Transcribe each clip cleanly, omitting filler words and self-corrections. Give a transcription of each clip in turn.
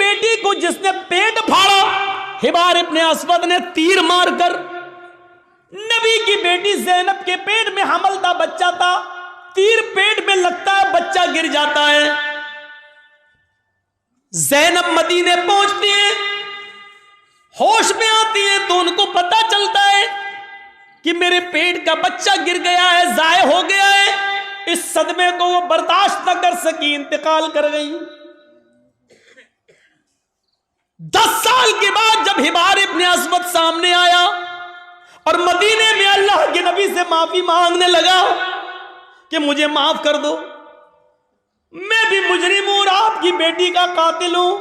बेटी को जिसने पेट फाड़ा, हिबार इब्ने अस्वद ने तीर मारकर, नबी की बेटी ज़ैनब के पेट में हमल था, बच्चा था, तीर पेट में लगता है, बच्चा गिर जाता है। ज़ैनब मदीने पहुंचती है, होश में आती है तो उनको पता चलता है कि मेरे पेट का बच्चा गिर गया है, ज़ाय हो गया है। इस सदमे को वो बर्दाश्त न कर सकी, इंतकाल कर गई। 10 साल के बाद जब हिबार इब्ने अस्वद सामने आया और मदीने में अल्लाह के नबी से माफी मांगने लगा कि मुझे माफ कर दो, मैं भी मुजरिम हूं और आपकी बेटी का कातिल हूं।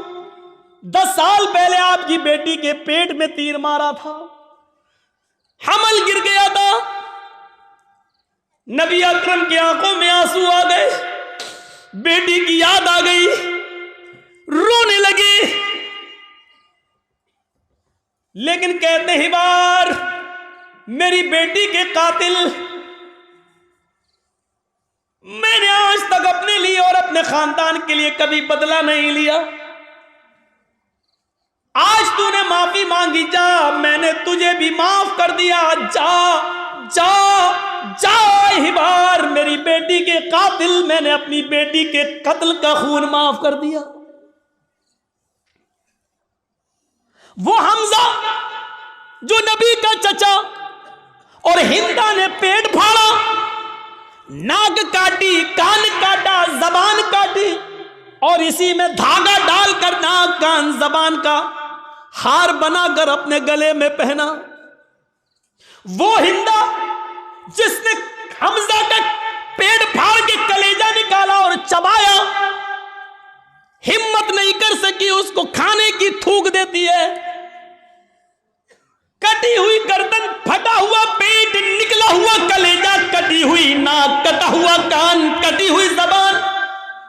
10 साल पहले आपकी बेटी के पेट में तीर मारा था, हमल गिर गया था। नबी अकरम की आंखों में आंसू आ गए, बेटी की याद आ गई, रोने लगे। लेकिन कहते हिबार, मेरी बेटी के कातिल मैंने आज तक अपने लिए और अपने खानदान के लिए कभी बदला नहीं लिया। आज तूने माफी मांगी, जा, मैंने तुझे भी माफ कर दिया, जा जा जा हिबार, मेरी बेटी के कातिल, मैंने अपनी बेटी के कत्ल का खून माफ कर दिया। वो हमजा जो नबी का चचा, और हिंदा ने पेट फाड़ा, नाक काटी, कान काटा, जबान काटी, और इसी में धागा डालकर नाक, कान, जबान का हार बनाकर अपने गले में पहना। वो हिंदा जिसने हमजा का पेट फाड़ के कलेजा निकाला और चबाया, हिम्मत नहीं कर सकी उसको खाने की, थूक देती है। कटी हुई गर्दन, फटा हुआ पेट, निकला हुआ कलेजा, कटी हुई नाक, कटा हुआ कान, कटी हुई जबान।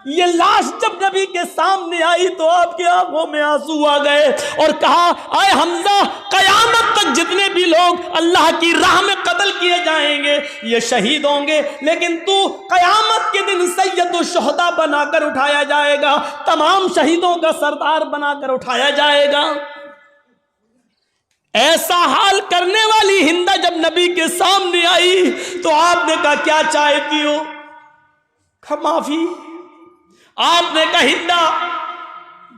ये लाश जब नबी के सामने आई तो आपकी आंखों में आंसू आ गए और कहा, आए हमजा, कयामत तक जितने भी लोग अल्लाह की राह में कत्ल किए जाएंगे ये शहीद होंगे, लेकिन तू कयामत के दिन सैयदुल शुहदा बनाकर उठाया जाएगा, तमाम शहीदों का सरदार बनाकर उठाया जाएगा। ऐसा हाल करने वाली हिंदा जब नबी के सामने आई तो आपने कहा, क्या चाहती हो? माफी। आपने कहा, हिंदा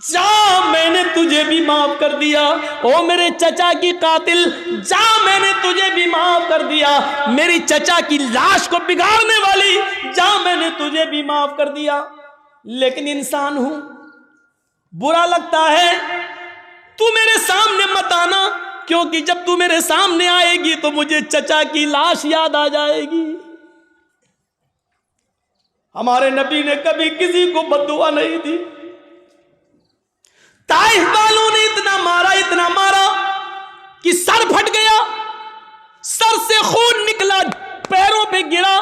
जा, मैंने तुझे भी माफ कर दिया। ओ मेरे चचा की कातिल, जा, मैंने तुझे भी माफ कर दिया। मेरी चचा की लाश को बिगाड़ने वाली, जा, मैंने तुझे भी माफ कर दिया। लेकिन इंसान हूं, बुरा लगता है, तू मेरे सामने मत आना, क्योंकि जब तू मेरे सामने आएगी तो मुझे चचा की लाश याद आ जाएगी। हमारे नबी ने कभी किसी को बद्दुआ नहीं दी। ताइफ वालों ने इतना मारा कि सर फट गया, सर से खून निकला, पैरों पे गिरा,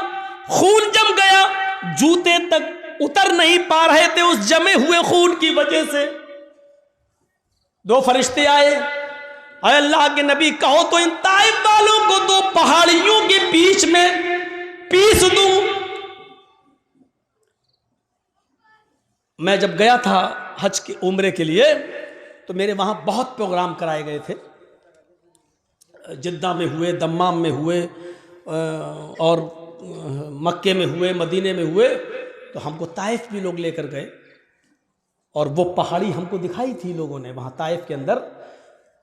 खून जम गया, जूते तक उतर नहीं पा रहे थे उस जमे हुए खून की वजह से। 2 फरिश्ते आए, अरे अल्लाह के नबी, कहो तो इन ताइफ वालों को 2 पहाड़ियों के बीच में पीस दूं। मैं जब गया था हज के उम्रे के लिए तो मेरे वहाँ बहुत प्रोग्राम कराए गए थे, जिद्दा में हुए, दम्माम में हुए और मक्के में हुए, मदीने में हुए। तो हमको ताइफ भी लोग लेकर गए और वो पहाड़ी हमको दिखाई थी लोगों ने वहाँ ताइफ के अंदर,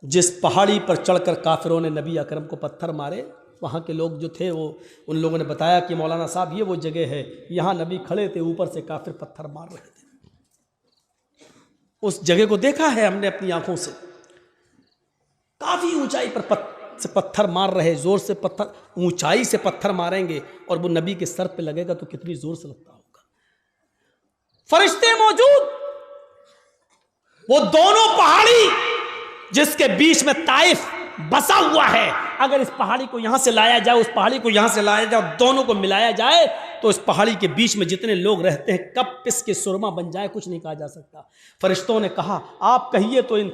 जिस पहाड़ी पर चढ़कर काफिरों ने नबी अकरम को पत्थर मारे। वहाँ के लोग जो थे वो, उन लोगों ने बताया कि मौलाना साहब ये वो जगह है, यहाँ नबी खड़े थे, ऊपर से काफिर पत्थर मार रहे थे। उस जगह को देखा है हमने अपनी आंखों से, काफी ऊंचाई पर पत्थर मार रहे, जोर से पत्थर, ऊंचाई से पत्थर मारेंगे और वो नबी के सर पे लगेगा तो कितनी जोर से लगता होगा। फरिश्ते मौजूद, वो दोनों पहाड़ी जिसके बीच में ताइफ बसा हुआ है, अगर इस पहाड़ी को यहां से लाया जाए, उस पहाड़ी को यहां से लाया जाए, दोनों को मिलाया जाए तो इस पहाड़ी के बीच में जितने लोग रहते हैं कब पिस के सुरमा बन जाए, कुछ नहीं कहा जा सकता। फरिश्तों ने कहा, आप कहिए तो इन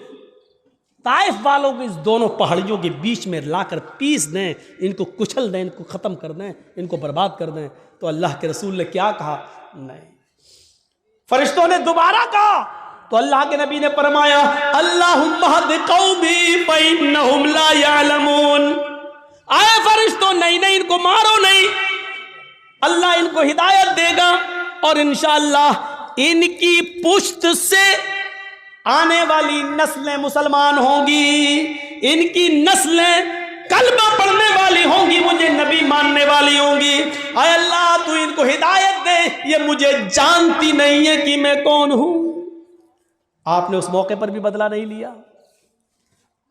ताइफ वालों को इस दोनों पहाड़ियों के बीच में लाकर पीस दें, इनको कुचल दें, इनको ख़त्म कर दें, इनको बर्बाद कर दें। तो अल्लाह के रसूल ने क्या कहा? नहीं। फरिश्तों ने दोबारा कहा, तो अल्लाह के नबी ने फरमाया अल्लाहुम्मा हद कौमी फइन्नहुम ला यअलमून। आए फरिश्तों, नहीं इनको मारो नहीं, अल्लाह इनको हिदायत देगा और इंशाअल्लाह इनकी पुश्त से आने वाली नस्लें मुसलमान होंगी, इनकी नस्लें कलमा पढ़ने वाली होंगी, मुझे नबी मानने वाली होंगी। आय अल्लाह तू इनको हिदायत दे, ये मुझे जानती नहीं है कि मैं कौन हूं। आपने उस मौके पर भी बदला नहीं लिया।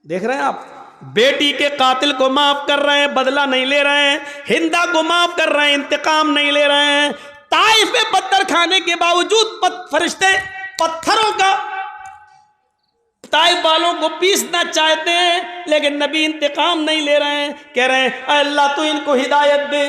देख रहे हैं आप, बेटी के कातिल को माफ कर रहे हैं, बदला नहीं ले रहे हैं, हिंदा को माफ कर रहे हैं, इंतकाम नहीं ले रहे हैं। ताइफ में पत्थर खाने के बावजूद फरिश्ते पत्थरों का ताइफ वालों को पीसना चाहते हैं, लेकिन नबी इंतकाम नहीं ले रहे हैं। कह रहे हैं अल्लाह तू इनको हिदायत दे।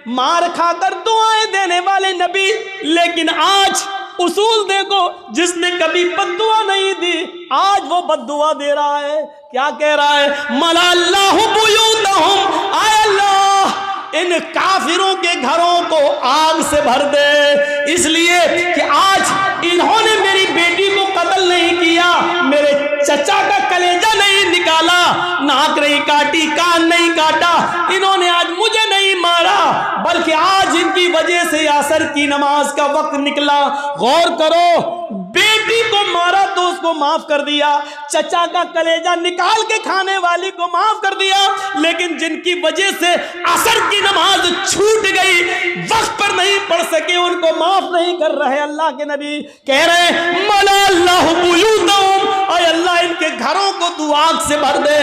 मार खाकर दुआएं देने वाले नबी, लेकिन आज उसूल देखो, जिसने कभी बद्दुआ नहीं दी आज वो बद्दुआ दे रहा है। क्या कह रहा है? मला अल्लाहु बुयूतहुम, आय अल्लाह इन काफिरों के घरों को आग से भर दे, इसलिए कि आज इन्होंने मेरी बेटी को कत्ल नहीं किया, मेरे चचा का कलेजा नहीं निकाला, नाक नहीं काटी, कान नहीं काटा, इन्होंने आज मुझे नहीं मारा, बल्कि आज इनकी वजह से असर की नमाज का वक्त निकला। गौर करो, बेटी को मारा तो उसको माफ कर दिया, चचा का कलेजा निकाल के खाने वाली को माफ कर दिया, लेकिन जिनकी वजह से असर की नमाज छूट गई, वक्त पर नहीं पढ़ सके, उनको माफ नहीं कर रहे। अल्लाह के नबी कह रहे हैं मला अल्लाहु बुयूतहुम, और अल्लाह इनके घरों को तू आग से भर दे।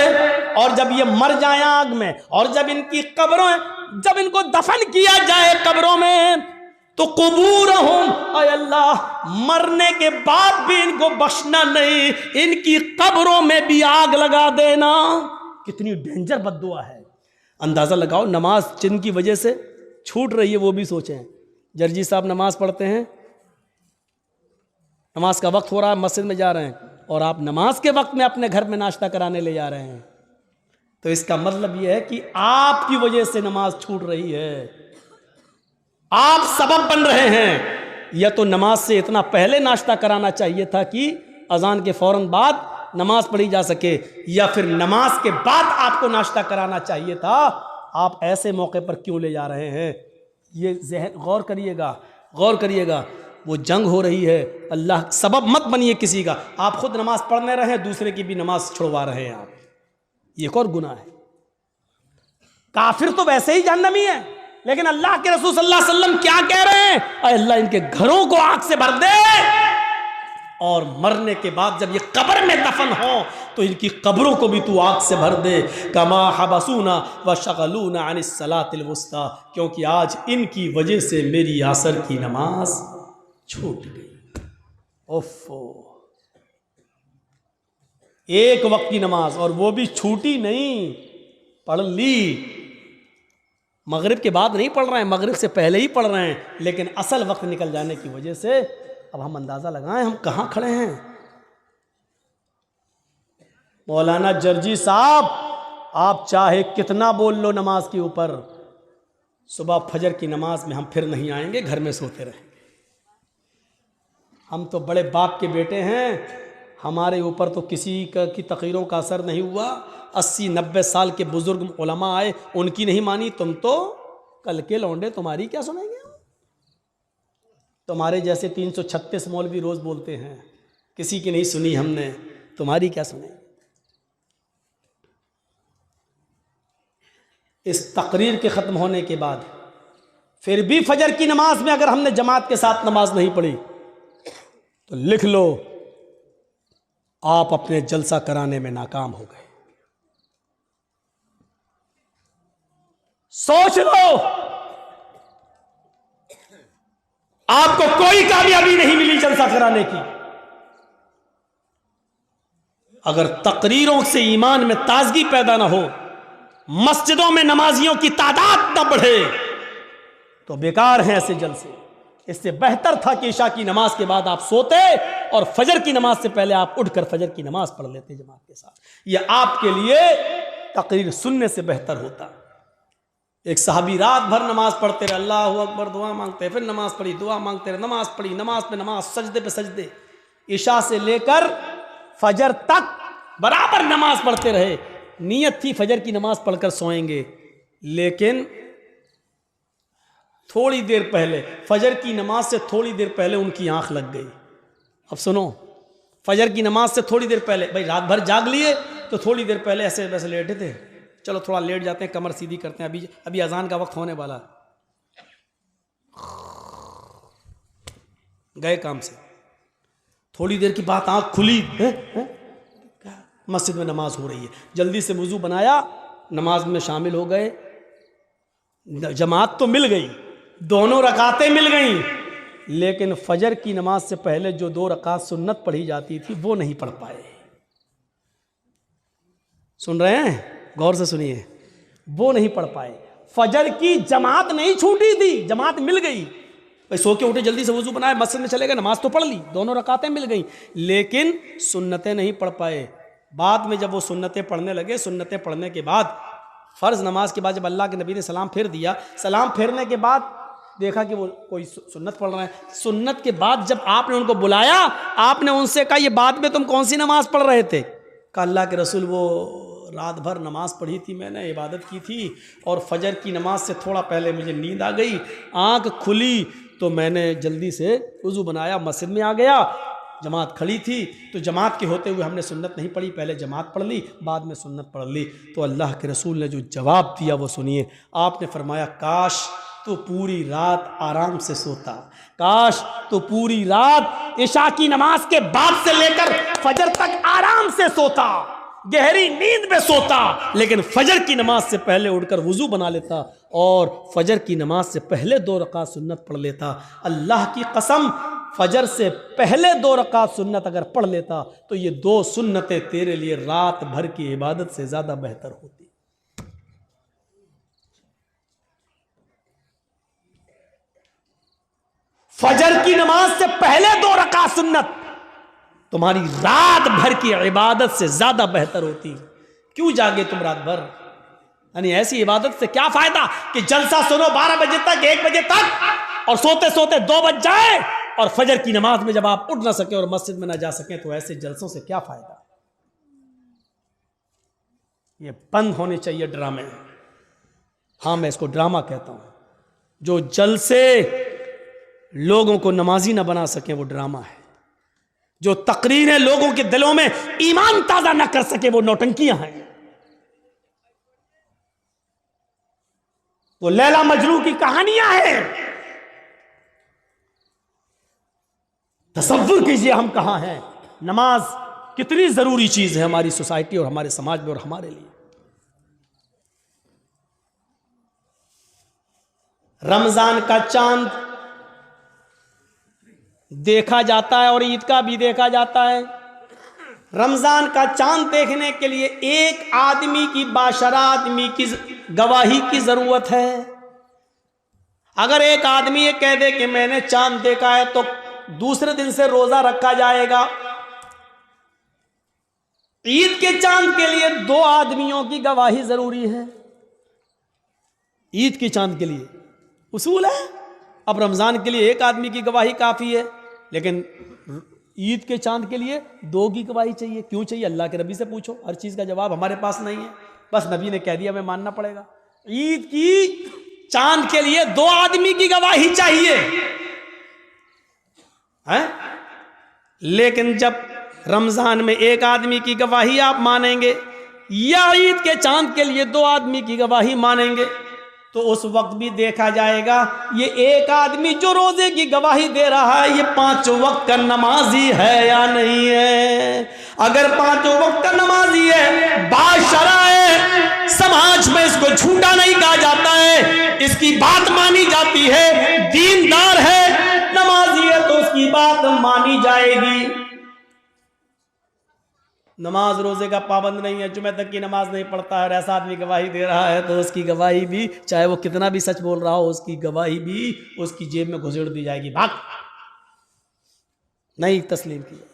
और जब ये मर जाए आग में, और जब इनकी कब्रों, जब इनको दफन किया जाए कब्रों में, तो कुबूरहुम, अय अल्लाह मरने के बाद भी इनको बख्शना नहीं, इनकी कब्रों में भी आग लगा देना। कितनी डेंजर बद्दुआ है। अंदाजा लगाओ, नमाज जिनकी वजह से छूट रही है वो भी सोचें। जर्जी साहब नमाज पढ़ते हैं, नमाज का वक्त हो रहा है, मस्जिद में जा रहे हैं, और आप नमाज के वक्त में अपने घर में नाश्ता कराने ले जा रहे हैं, तो इसका मतलब यह है कि आपकी वजह से नमाज छूट रही है, आप सबब बन रहे हैं। या तो नमाज से इतना पहले नाश्ता कराना चाहिए था कि अजान के फौरन बाद नमाज पढ़ी जा सके, या फिर नमाज के बाद आपको नाश्ता कराना चाहिए था। आप ऐसे मौके पर क्यों ले जा रहे हैं? ये ज़हन गौर करिएगा, गौर करिएगा। वो जंग हो रही है, अल्लाह सबब मत बनिए किसी का। आप खुद नमाज पढ़ने रहे, दूसरे की भी नमाज छुड़वा रहे हैं आप, ये एक और गुनाह है। काफिर तो वैसे ही जहन्नमी है, लेकिन अल्लाह के रसूल सल्लल्लाहु अलैहि वसल्लम क्या कह रहे हैं? अल्लाह इनके घरों को आग से भर दे, और मरने के बाद जब ये कब्र में दफन हो तो इनकी कब्रों को भी तू आग से भर दे। कमा हबसूना व शगलूना अनिस सलातिल वुस्ता, क्योंकि आज इनकी वजह से मेरी असर की नमाज छूट गई। ओफो, एक वक्त की नमाज, और वो भी छूटी नहीं, पढ़ ली। मगरिब के बाद नहीं पढ़ रहे हैं, मगरिब से पहले ही पढ़ रहे हैं, लेकिन असल वक्त निकल जाने की वजह से अब हम अंदाज़ा लगाएं हम कहाँ खड़े हैं। मौलाना जर्जी साहब, आप चाहे कितना बोल लो नमाज के ऊपर, सुबह फजर की नमाज में हम फिर नहीं आएंगे, घर में सोते रहेंगे। हम तो बड़े बाप के बेटे हैं, हमारे ऊपर तो किसी की तक़रीरों का असर नहीं हुआ। 80-90 साल के बुजुर्ग उलमा आए, उनकी नहीं मानी, तुम तो कल के लौंडे, तुम्हारी क्या सुनेंगे? तुम्हारे जैसे 336 मौलवी रोज़ बोलते हैं, किसी की नहीं सुनी हमने, तुम्हारी क्या सुनेंगे? इस तकरीर के ख़त्म होने के बाद फिर भी फजर की नमाज में अगर हमने जमात के साथ नमाज नहीं पढ़ी तो लिख लो, आप अपने जलसा कराने में नाकाम हो गए। सोच लो, आपको कोई कामयाबी नहीं मिली जलसा कराने की। अगर तकरीरों से ईमान में ताजगी पैदा ना हो, मस्जिदों में नमाजियों की तादाद न बढ़े, तो बेकार हैं ऐसे जलसे। इससे बेहतर था कि इशा की नमाज के बाद आप सोते और फजर की नमाज से पहले आप उठकर फजर की नमाज पढ़ लेते जमात के साथ। यह आपके लिए तकरीर सुनने से बेहतर होता। एक सहाबी रात भर नमाज पढ़ते रहे, अल्लाह अकबर, दुआ मांगते, फिर नमाज पढ़ी, दुआ मांगते रहे, नमाज पढ़ी, नमाज पे नमाज, सजदे पे सजदे। इशा से लेकर फजर तक बराबर नमाज पढ़ते रहे। नीयत थी फजर की नमाज पढ़कर सोएंगे, लेकिन थोड़ी देर पहले, फजर की नमाज से थोड़ी देर पहले उनकी आंख लग गई। अब सुनो, फजर की नमाज से थोड़ी देर पहले, भाई रात भर जाग लिए तो थोड़ी देर पहले ऐसे वैसे लेटे थे, चलो थोड़ा लेट जाते हैं, कमर सीधी करते हैं, अभी अजान का वक्त होने वाला, गए काम से। थोड़ी देर की बात आंख खुली, मस्जिद में नमाज हो रही है, जल्दी से वुजू बनाया, नमाज में शामिल हो गए। जमात तो मिल गई, दोनों रकातें मिल गई, लेकिन फजर की नमाज से पहले जो 2 रकात सुन्नत पढ़ी जाती थी वो नहीं पढ़ पाए। सुन रहे हैं? गौर से सुनिए, वो नहीं पढ़ पाए। फजर की जमात नहीं छूटी थी, जमात मिल गई। भाई सो के उठे, जल्दी से वुजू बनाए, मस्जिद में चले गए, नमाज तो पढ़ ली, दोनों रकातें मिल गई, लेकिन सुन्नतें नहीं पढ़ पाए। बाद में जब वो सुन्नतें पढ़ने लगे, सुन्नतें पढ़ने के बाद, फ़र्ज़ नमाज के बाद जब अल्लाह के नबी ने सलाम फेर दिया, सलाम फेरने के बाद देखा कि वो कोई सुन्नत पढ़ रहे हैं। सुन्नत के बाद जब आपने उनको बुलाया, आपने उनसे कहा, ये बाद में तुम कौन सी नमाज पढ़ रहे थे? कहा अल्लाह के रसूल, वो रात भर नमाज पढ़ी थी मैंने, इबादत की थी, और फजर की नमाज से थोड़ा पहले मुझे नींद आ गई, आँख खुली तो मैंने जल्दी से वुज़ू बनाया, मस्जिद में आ गया, जमात खड़ी थी, तो जमात के होते हुए हमने सुन्नत नहीं पढ़ी, पहले जमात पढ़ ली, बाद में सुन्नत पढ़ ली। तो अल्लाह के रसूल ने जो जवाब दिया वो सुनिए। आपने फरमाया, काश तो पूरी रात आराम से सोता, काश तो पूरी रात इशा की नमाज के बाद से लेकर फजर तक आराम से सोता, गहरी नींद में सोता, लेकिन फजर की नमाज से पहले उठकर वुजू बना लेता और फजर की नमाज से पहले 2 रकात सुन्नत पढ़ लेता। अल्लाह की कसम, फजर से पहले 2 रकात सुन्नत अगर पढ़ लेता तो ये 2 सुन्नतें तेरे लिए रात भर की इबादत से ज्यादा बेहतर होती। फजर की नमाज से पहले 2 रकात सुन्नत तुम्हारी रात भर की इबादत से ज्यादा बेहतर होती। क्यों जागे तुम रात भर? यानी ऐसी इबादत से क्या फायदा कि जलसा सुनो 12 बजे तक, 1 बजे तक, और सोते सोते 2 बज जाए, और फजर की नमाज में जब आप उठ ना सके और मस्जिद में ना जा सके, तो ऐसे जलसों से क्या फायदा? ये बंद होने चाहिए ड्रामे। हाँ, मैं इसको ड्रामा कहता हूं। जो जलसे लोगों को नमाजी ना बना सके वो ड्रामा है। जो तकरीरें लोगों के दिलों में ईमान ताजा ना कर सके वो नौटंकियां हैं। वो लैला मजनू की कहानियां हैं। तसव्वुर कीजिए हम कहां हैं। नमाज कितनी जरूरी चीज है हमारी सोसाइटी और हमारे समाज में और हमारे लिए। रमजान का चांद देखा जाता है और ईद का भी देखा जाता है। रमजान का चांद देखने के लिए एक आदमी की, बाशरा आदमी की गवाही की जरूरत है। अगर एक आदमी ये कह दे कि मैंने चांद देखा है तो दूसरे दिन से रोजा रखा जाएगा। ईद के चांद के लिए 2 आदमियों की गवाही जरूरी है। ईद के चांद के लिए उसूल है। अब रमजान के लिए 1 आदमी की गवाही काफी है, लेकिन ईद के चांद के लिए 2 की गवाही चाहिए। क्यों चाहिए? अल्लाह के नबी से पूछो। हर चीज का जवाब हमारे पास नहीं है, बस नबी ने कह दिया, हमें मानना पड़ेगा। ईद की चांद के लिए 2 आदमी की गवाही चाहिए है? लेकिन जब रमजान में 1 आदमी की गवाही आप मानेंगे या ईद के चांद के लिए 2 आदमी की गवाही मानेंगे, तो उस वक्त भी देखा जाएगा ये 1 आदमी जो रोजे की गवाही दे रहा है ये 5 वक्त का नमाजी है या नहीं है। अगर 5 वक्त का नमाजी है, बाशराए समाज में इसको झूठा नहीं कहा जाता है, इसकी बात मानी जाती है, दीनदार है, नमाजी है तो उसकी बात मानी जाएगी। नमाज रोजे का पाबंद नहीं है, जुमे तक की नमाज नहीं पढ़ता है और ऐसा आदमी गवाही दे रहा है तो उसकी गवाही भी, चाहे वो कितना भी सच बोल रहा हो, उसकी गवाही भी उसकी जेब में घुसेड़ दी जाएगी। भाग, नहीं तस्लीम किया।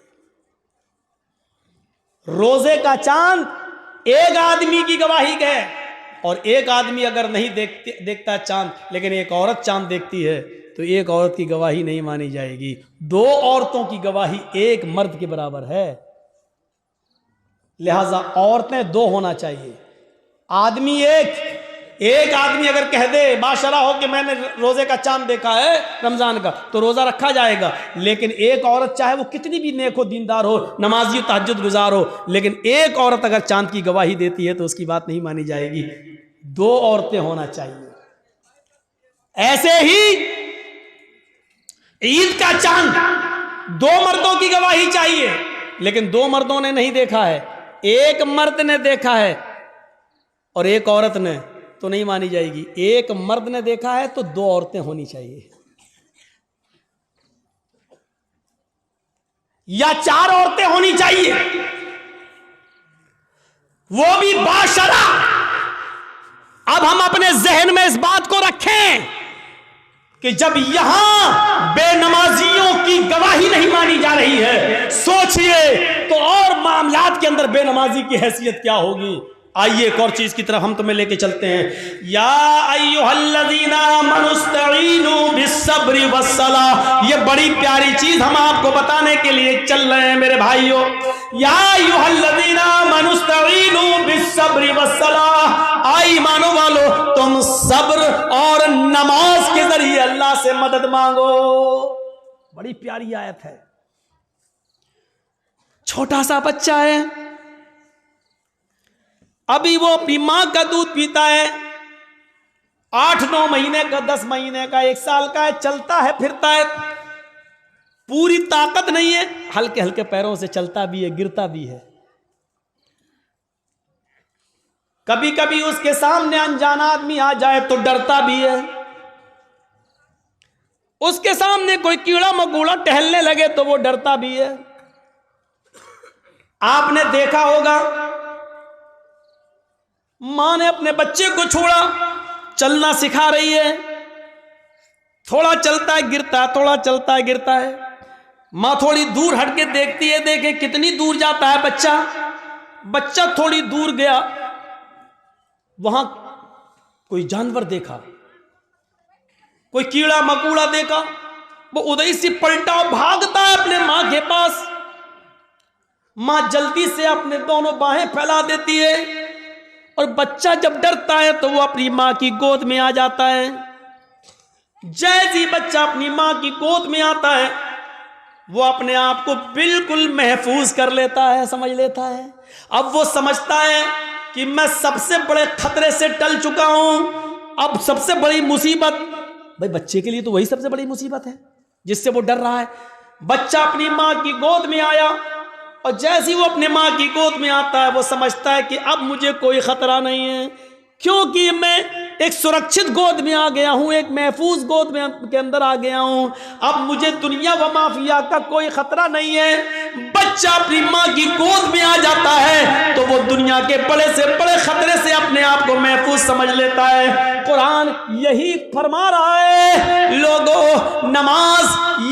रोजे का चांद 1 आदमी की गवाही है, और 1 आदमी अगर नहीं देखता चांद, लेकिन एक औरत चांद देखती है तो एक औरत की गवाही नहीं मानी जाएगी। 2 औरतों की गवाही एक मर्द के बराबर है, लिहाजा औरतें 2 होना चाहिए। आदमी एक आदमी अगर कह दे बाशरा हो कि मैंने रोजे का चांद देखा है रमजान का, तो रोजा रखा जाएगा। लेकिन एक औरत चाहे वो कितनी भी नेक हो, दीनदार हो, नमाजी तहज्जुद गुजार हो, लेकिन एक औरत अगर चांद की गवाही देती है तो उसकी बात नहीं मानी जाएगी। 2 औरतें होना चाहिए। ऐसे ही ईद का चांद 2 मर्दों की गवाही चाहिए, लेकिन 2 मर्दों ने नहीं देखा है, एक मर्द ने देखा है और एक औरत ने, तो नहीं मानी जाएगी। एक मर्द ने देखा है तो 2 औरतें होनी चाहिए, या 4 औरतें होनी चाहिए, वो भी बाशरा। अब हम अपने जहन में इस बात को रखें कि जब यहां बेनमाजियों की गवाही नहीं मानी जा रही है, सोचिए तो और मामलात के अंदर बेनमाजी की हैसियत क्या होगी। आइए एक और चीज की तरफ हम तुम्हें लेके चलते हैं। या अय्युहल्लज़ीना आमनुस्तईनु बिस्सब्रि वस्सलाह, ये बड़ी प्यारी चीज हम आपको बताने के लिए चल रहे हैं मेरे भाइयों। या अय्युहल्लज़ीना आमनुस्तईनु बिस्सब्रि वस्सलाह, आई ईमानो वालो तुम सब्र और नमाज के जरिए अल्लाह से मदद मांगो। बड़ी प्यारी आयत है। छोटा सा बच्चा है, अभी वो अपनी मां का दूध पीता है, 8-9 महीने का, 10 महीने का, 1 साल का है, चलता है फिरता है, पूरी ताकत नहीं है, हल्के हल्के पैरों से चलता भी है, गिरता भी है। कभी कभी उसके सामने अनजान आदमी आ जाए तो डरता भी है, उसके सामने कोई कीड़ा मकोड़ा टहलने लगे तो वो डरता भी है। आपने देखा होगा मां ने अपने बच्चे को छोड़ा, चलना सिखा रही है, थोड़ा चलता है गिरता है, थोड़ा चलता है गिरता है। मां थोड़ी दूर हट के देखती है, देखे कितनी दूर जाता है बच्चा। बच्चा थोड़ी दूर गया, वहां कोई जानवर देखा, कोई कीड़ा मकोड़ा देखा, वो उधर से पलटा और भागता है अपने मां के पास। मां जल्दी से अपने दोनों बाहें फैला देती है और बच्चा जब डरता है तो वो अपनी मां की गोद में आ जाता है। जैसे ही बच्चा अपनी मां की गोद में आता है, वो अपने आप को बिल्कुल महफूज कर लेता है, समझ लेता है। अब वो समझता है कि मैं सबसे बड़े खतरे से टल चुका हूं, अब सबसे बड़ी मुसीबत, भाई बच्चे के लिए तो वही सबसे बड़ी मुसीबत है जिससे वो डर रहा है। बच्चा अपनी मां की गोद में आया और जैसे ही वो अपने मां की गोद में आता है, वो समझता है कि अब मुझे कोई खतरा नहीं है, क्योंकि मैं एक सुरक्षित गोद में आ गया हूं, एक महफूज गोद में के अंदर आ गया हूं। अब मुझे दुनिया व माफिया का कोई खतरा नहीं है। बच्चा अपनी मां की गोद में आ जाता है तो वो दुनिया के बड़े से बड़े खतरे से अपने आप को महफूज समझ लेता है। कुरान यही फरमा रहा है, लोगों नमाज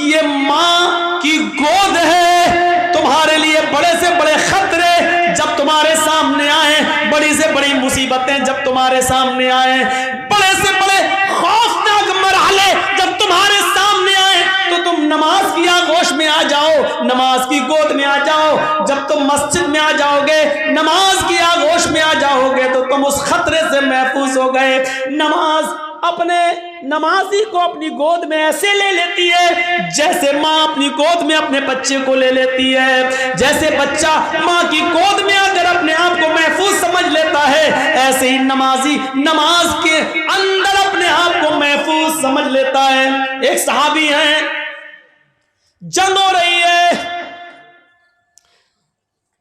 ये मां की गोद है। तुम्हारे लिए बड़े से बड़े खतरे जब तुम्हारे सामने आए, बड़ी से बड़ी मुसीबतें जब तुम्हारे सामने आए, बड़े से बड़े खौफनाक मरहले जब तुम्हारे सामने आए, तो तुम नमाज की आगोश में आ जाओ, नमाज की गोद में आ जाओ। जब तुम मस्जिद में आ जाओगे, नमाज की आगोश में आ जाओगे, तो तुम उस खतरे से महफूज हो गए। नमाज अपने नमाजी को अपनी गोद में ऐसे ले लेती है जैसे मां अपनी गोद में अपने बच्चे को ले लेती है। जैसे बच्चा मां की गोद में आकर अपने आप को महफूज समझ लेता है, ऐसे ही नमाजी नमाज के अंदर अपने आप को महफूज समझ लेता है। एक सहाबी हैं, जंग हो रही है,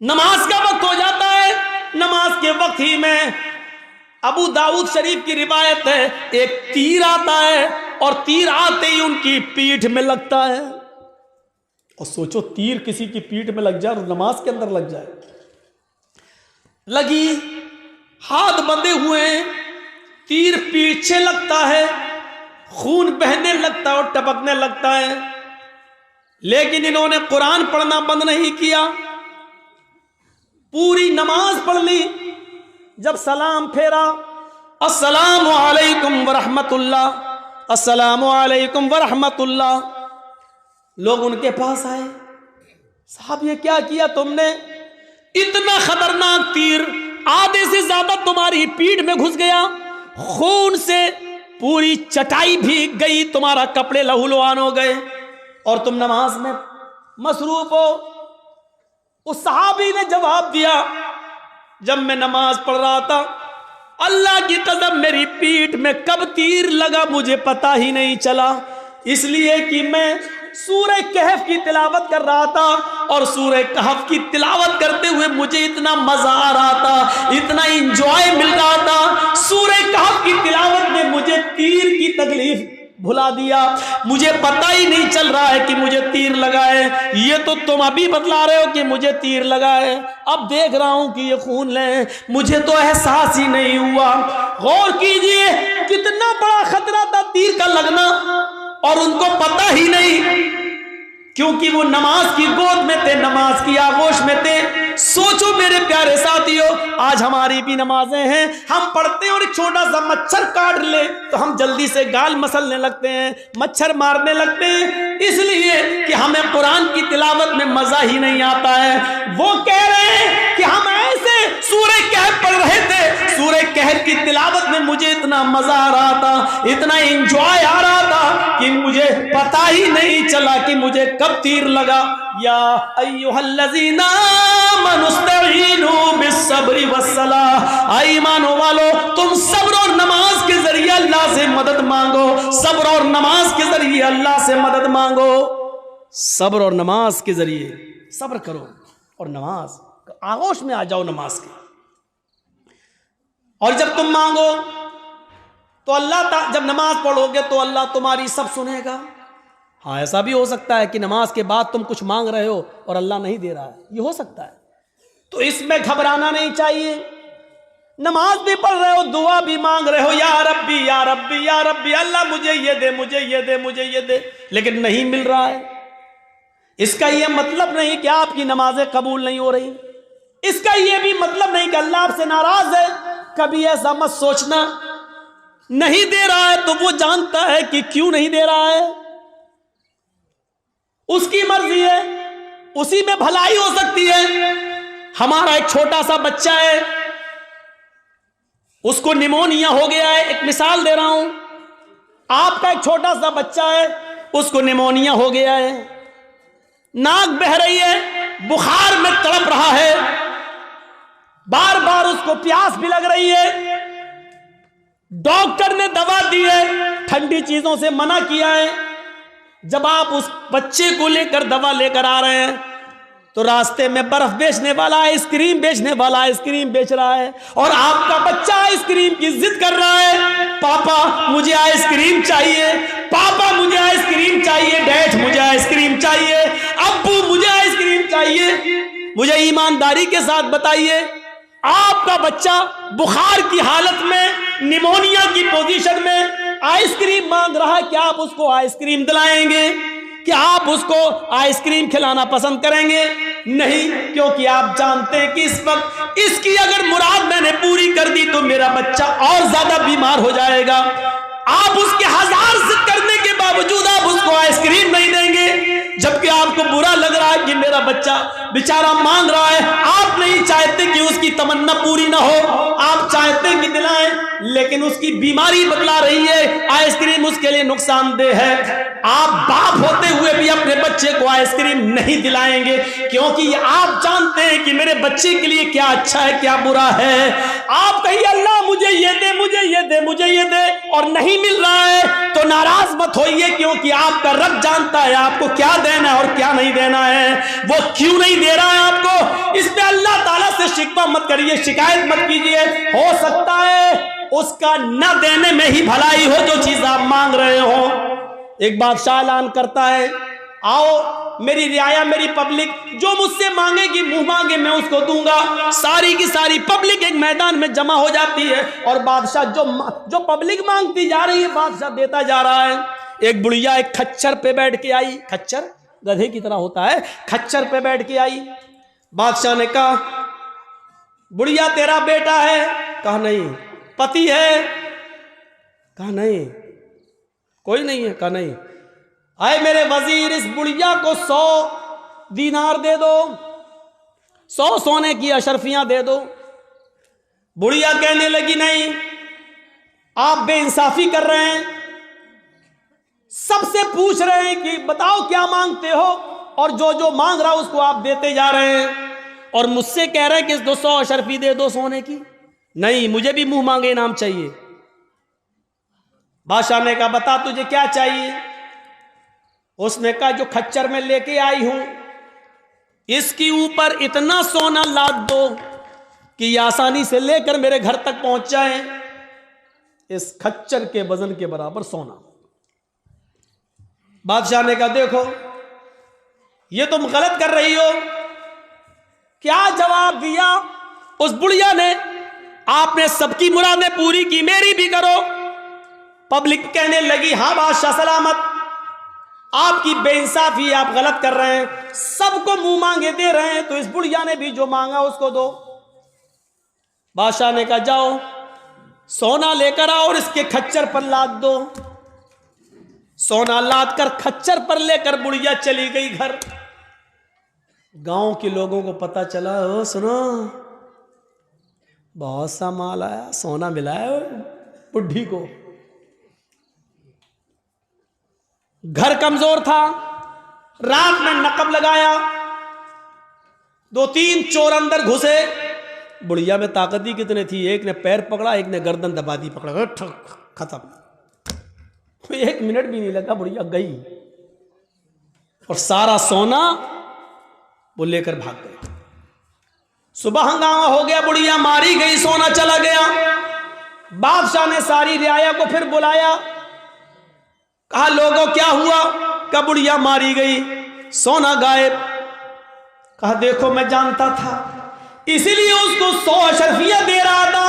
नमाज का वक्त हो जाता है। नमाज के वक्त ही में अबू दाऊद शरीफ की रिवायत है, एक तीर आता है और तीर आते ही उनकी पीठ में लगता है। और सोचो तीर किसी की पीठ में लग जाए और नमाज के अंदर लग जाए। लगी, हाथ बंधे हुए हैं, तीर पीछे लगता है, खून बहने लगता है और टपकने लगता है। लेकिन इन्होंने कुरान पढ़ना बंद नहीं किया, पूरी नमाज पढ़ ली। जब सलाम फेरा, अस्सलामु अलैकुम व रहमतुल्लाह, अस्सलामु अलैकुम व रहमतुल्लाह। लोग उनके पास आए, साहब ये क्या किया तुमने? इतना खतरनाक तीर आधे से ज्यादा तुम्हारी पीठ में घुस गया, खून से पूरी चटाई भीग गई, तुम्हारा कपड़े लहूलुहान हो गए और तुम नमाज में मसरूफ हो। उस सहाबी ने जवाब दिया, जब मैं नमाज पढ़ रहा था, अल्लाह की कसम मेरी पीठ में कब तीर लगा मुझे पता ही नहीं चला, इसलिए कि मैं सूरह कहफ की तिलावत कर रहा था और सूरह कहफ की तिलावत करते हुए मुझे इतना मजा आ रहा था, इतना इंजॉय मिल रहा था। सूरह कहफ की तिलावत ने मुझे तीर की तकलीफ भुला दिया, मुझे पता ही नहीं चल रहा है कि मुझे तीर लगा है। ये तो तुम अभी बतला रहे हो कि मुझे तीर लगा है, अब देख रहा हूं कि ये खून है, मुझे तो एहसास ही नहीं हुआ। गौर कीजिए कितना बड़ा खतरा था तीर का लगना, और उनको पता ही नहीं, क्योंकि वो नमाज की गोद में थे, नमाज की आगोश में थे। सोचो मेरे प्यारे साथियों, आज हमारी भी नमाजें हैं, हम पढ़ते हैं और एक छोटा सा मच्छर काट ले तो हम जल्दी से गाल मसलने लगते हैं, मच्छर मारने लगते हैं, इसलिए कि हमें कुरान की तिलावत में मजा ही नहीं आता है। वो कह रहे हैं कि हम ऐसे सूरह कहफ पढ़ रहे थे, सूरह कहफ की तिलावत में मुझे इतना मजा आ रहा था, इतना एंजॉय आ रहा था कि मुझे पता ही नहीं चला कि मुझे कब तीर लगा। या अय्युहल्लज़ीना आमनुस्तईनु बिस्सब्रि वस्सलाह, आई ईमानो वालो तुम सब्र और नमाज के जरिए अल्लाह से मदद मांगो, सब्र और नमाज के जरिए अल्लाह से मदद मांगो, सब्र और नमाज के जरिए सब्र करो और नमाज आगोश में आ जाओ नमाज के। और जब तुम मांगो तो अल्लाह, जब नमाज पढ़ोगे तो अल्लाह तुम्हारी सब सुनेगा। हाँ, ऐसा भी हो सकता है कि नमाज के बाद तुम कुछ मांग रहे हो और अल्लाह नहीं दे रहा है, ये हो सकता है, तो इसमें घबराना नहीं चाहिए। नमाज भी पढ़ रहे हो, दुआ भी मांग रहे हो, या रब्बी या रब्बी या रब्बी, अल्लाह मुझे ये दे, मुझे ये दे, मुझे ये दे, लेकिन नहीं मिल रहा है, इसका यह मतलब नहीं कि आपकी नमाजें कबूल नहीं हो रही, इसका यह भी मतलब नहीं कि अल्लाह आपसे नाराज है। कभी ऐसा मत सोचना, नहीं दे रहा है तो वो जानता है कि क्यों नहीं दे रहा है, उसकी मर्जी है, उसी में भलाई हो सकती है। हमारा एक छोटा सा बच्चा है, उसको निमोनिया हो गया है, एक मिसाल दे रहा हूं, आपका एक छोटा सा बच्चा है, उसको निमोनिया हो गया है, नाक बह रही है, बुखार में तड़प रहा है, बार बार उसको प्यास भी लग रही है, डॉक्टर ने दवा दी है, ठंडी चीजों से मना किया है। जब आप उस बच्चे को लेकर दवा लेकर आ रहे हैं तो रास्ते में बर्फ बेचने वाला आइसक्रीम बेचने वाला आइसक्रीम बेच रहा है, और आपका बच्चा आइसक्रीम की जिद कर रहा है, पापा मुझे आइसक्रीम चाहिए, पापा मुझे आइसक्रीम चाहिए, डैड मुझे आइसक्रीम चाहिए, अब्बू मुझे आइसक्रीम चाहिए। मुझे ईमानदारी के साथ बताइए, आपका बच्चा बुखार की हालत में, निमोनिया की पोजीशन में आइसक्रीम मांग रहा है, क्या आप उसको आइसक्रीम दिलाएंगे? क्या आप उसको आइसक्रीम खिलाना पसंद करेंगे? नहीं, क्योंकि आप जानते हैं कि इस वक्त इसकी अगर मुराद मैंने पूरी कर दी तो मेरा बच्चा और ज्यादा बीमार हो जाएगा। आप उसके 1000 जिद करने के बावजूद आप उसको आइसक्रीम नहीं देंगे, जबकि आपको बुरा लग रहा है कि मेरा बच्चा बेचारा मांग रहा है। आप नहीं चाहते कि उसकी तमन्ना पूरी ना हो, आप चाहते हैं कि दिलाएं, लेकिन उसकी बीमारी बतला रही है आइसक्रीम उसके लिए नुकसानदेह है। आप बाप होते हुए भी अपने बच्चे को आइसक्रीम नहीं दिलाएंगे, क्योंकि आप जानते हैं कि मेरे बच्चे के लिए क्या अच्छा है क्या बुरा है। आप कहिए अल्लाह मुझे ये दे, मुझे ये दे, मुझे ये दे, और नहीं मिल रहा है तो नाराज मत होइए, क्योंकि आपका रब जानता है आपको क्या देना है और क्या नहीं देना है, वो क्यों नहीं दे रहा है आपको। इसमें अल्लाह ताला से शिकवा मत करिए, शिकायत मत कीजिए, हो सकता है उसका न देने में ही भलाई हो जो चीज आप मांग रहे हो। एक बादशाह ऐलान करता है, आओ मेरी रियाया, मेरी पब्लिक, जो मुझसे मांगेगी मुंह मांगे मैं उसको दूंगा। सारी की सारी पब्लिक एक मैदान में जमा हो जाती है और बादशाह जो पब्लिक मांगती जा रही है बादशाह देता जा रहा है। एक बुढ़िया एक खच्चर पे बैठ के आई, खच्चर गधे की तरह होता है, खच्चर पे बैठ के आई। बादशाह ने कहा, बुढ़िया तेरा बेटा है? कहा नहीं। पति है? कहा नहीं। कोई नहीं है। कहा नहीं। आए मेरे वजीर, इस बुढ़िया को 100 दीनार दे दो, 100 सोने की अशरफियां दे दो। बुढ़िया कहने लगी नहीं, आप बेइंसाफी कर रहे हैं, सबसे पूछ रहे हैं कि बताओ क्या मांगते हो, और जो जो मांग रहा उसको आप देते जा रहे हैं, और मुझसे कह रहे हैं कि 200 अशरफी दे दो सोने की। नहीं, मुझे भी मुंह मांगे इनाम चाहिए। बादशाह ने कहा बता तुझे क्या चाहिए। उसने कहा जो खच्चर में लेके आई हूं, इसके ऊपर इतना सोना लाद दो कि ये आसानी से लेकर मेरे घर तक पहुंच जाए। इस खच्चर के वजन के बराबर सोना। बादशाह ने कहा देखो ये तुम गलत कर रही हो। क्या जवाब दिया उस बुढ़िया ने, आपने सबकी मुरादें पूरी की, मेरी भी करो। पब्लिक कहने लगी हाँ बादशाह सलामत, आपकी बेइंसाफी, आप गलत कर रहे हैं, सबको मुंह मांगे दे रहे हैं, तो इस बुढ़िया ने भी जो मांगा उसको दो। बादशाह ने कहा जाओ सोना लेकर आओ और इसके खच्चर पर लाद दो। सोना लाद कर खच्चर पर लेकर बुढ़िया चली गई घर। गांव के लोगों को पता चला, ओ सुनो बहुत सा माल आया, सोना मिला है बुढ़ी को। घर कमजोर था, रात में नकब लगाया, 2-3 चोर अंदर घुसे। बुढ़िया में ताकत ही कितने थी, एक ने पैर पकड़ा, एक ने गर्दन दबा दी, पकड़ा खत्म। 1 मिनट भी नहीं लगा, बुढ़िया गई और सारा सोना वो लेकर भाग गए। सुबह हंगामा हो गया, बुढ़िया मारी गई, सोना चला गया। बादशाह ने सारी रियाया को फिर बुलाया, कहा लोगों क्या हुआ? कहा बुढ़िया मारी गई, सोना गायब। कहा देखो मैं जानता था, इसीलिए उसको 100 अशरफियां दे रहा था।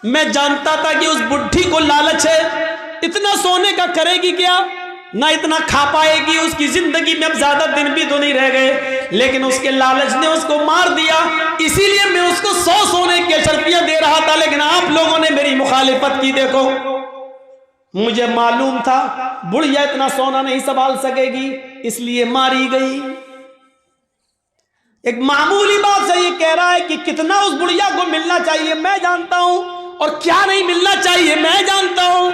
मैं जानता था कि उस बुढ़ी को लालच है, इतना सोने का करेगी क्या, ना इतना खा पाएगी, उसकी जिंदगी में अब ज्यादा दिन भी तो नहीं रह गए, लेकिन उसके लालच ने उसको मार दिया। इसीलिए मैं उसको 100 सोने की अशरफियां दे रहा था, लेकिन आप लोगों ने मेरी मुखालिफत की। देखो मुझे मालूम था बुढ़िया इतना सोना नहीं संभाल सकेगी, इसलिए मारी गई। एक मामूली बात से ये कह रहा है कि कितना उस बुढ़िया को मिलना चाहिए मैं जानता हूं, और क्या नहीं मिलना चाहिए मैं जानता हूं।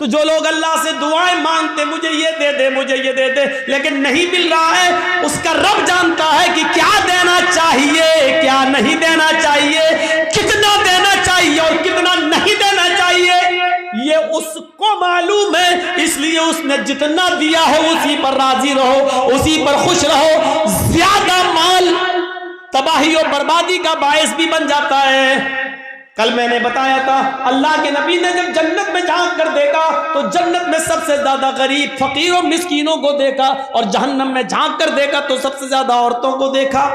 तो जो लोग अल्लाह से दुआएं मांगते, मुझे ये दे दे, मुझे ये दे दे, लेकिन नहीं मिल रहा है, उसका रब जानता है कि क्या देना चाहिए, क्या नहीं देना चाहिए, कितना देना चाहिए और कितना नहीं देना चाहिए, ये उसको मालूम है। इसलिए उसने जितना दिया है उसी पर राजी रहो, उसी पर खुश रहो। ज्यादा माल तबाही और बर्बादी का बायस भी बन जाता है। कल मैंने बताया था, अल्लाह के नबी ने जब जन्नत में झांक कर देखा तो जन्नत में सबसे ज्यादा गरीब, फकीर और मिस्कीनों को देखा, और जहन्नम में झांक कर देखा तो सबसे ज्यादा औरतों को देखा।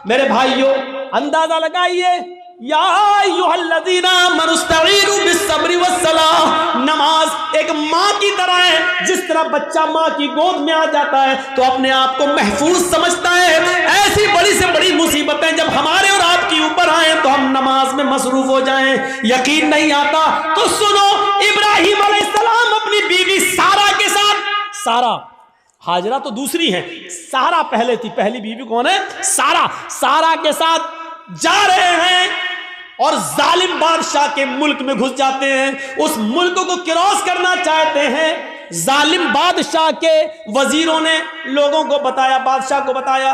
मेरे भाइयों अंदाजा लगाइए, या अय्युहल्लज़ीना आमनू इस्तईनु बिस्सब्रि वस्सलाह। नमाज एक माँ की तरह है, जिस तरह बच्चा माँ की गोद में आ जाता है तो अपने आप को महफूज समझता है। ऐसी बड़ी से बड़ी मुसीबतें जब हमारे और आपके ऊपर आए तो हम नमाज में मसरूफ हो जाएं। यकीन नहीं आता तो सुनो, इब्राहिम अलैहिस्सलाम अपनी बीवी सारा के साथ, सारा हाजरा तो दूसरी है, सारा पहले थी, पहली बीवी कौन है? सारा। सारा के साथ जा रहे हैं और जालिम बादशाह के मुल्क में घुस जाते हैं, उस मुल्क को क्रॉस करना चाहते हैं। जालिम बादशाह के वजीरों ने लोगों को बताया, बादशाह को बताया